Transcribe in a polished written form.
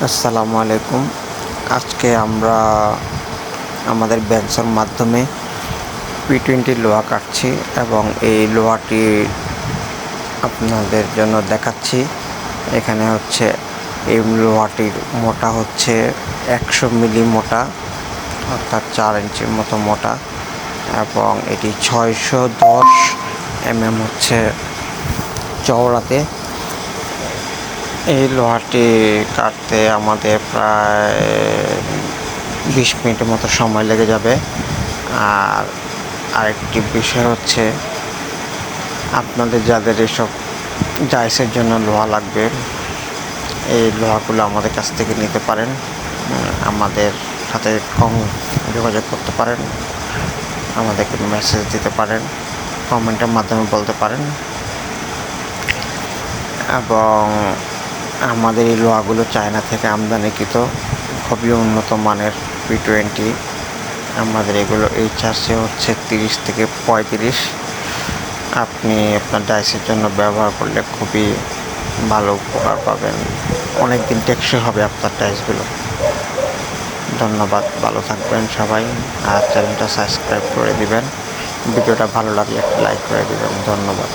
আসসালামু আলাইকুম। আজকে আমরা আমাদের বেঞ্চের মাধ্যমে P20 লোহা কাটছি এবং এই লোহাটি আপনাদের জন্য দেখাচ্ছি। এখানে হচ্ছে এই লোহাটির মোটা হচ্ছে 100 মিলি মোটা, অর্থাৎ 4 ইঞ্চির মতো মোটা, এবং এটি 610 mm হচ্ছে চওড়াতে। এই লোহাটি কাটতে আমাদের প্রায় 20 মিনিটের মতো সময় লেগে যাবে। আর আরেকটি বিষয় হচ্ছে, আপনাদের যাদের এসব জাইসের জন্য লোহা লাগবে, এই লোহাগুলো আমাদের কাছ থেকে নিতে পারেন। আমাদের সাথে যোগাযোগ করতে পারেন, আমাদেরকে মেসেজ দিতে পারেন, কমেন্টের মাধ্যমে বলতে পারেন। এবং আমাদের এই লোহাগুলো চায়না থেকে আমদানিকৃত, খুবই উন্নত মানের P20। আমাদের এগুলো HRC হচ্ছে 30 থেকে 35। আপনি আপনার ডাইসের জন্য ব্যবহার করলে খুবই ভালো উপকার পাবেন, অনেক দিন টেকসই হবে আপনার ডাইসগুলো। ধন্যবাদ, ভালো থাকবেন সবাই। আর চ্যানেলটা সাবস্ক্রাইব করে দিবেন। ভিডিওটা ভালো লাগলে একটা লাইক করে দিবেন। ধন্যবাদ।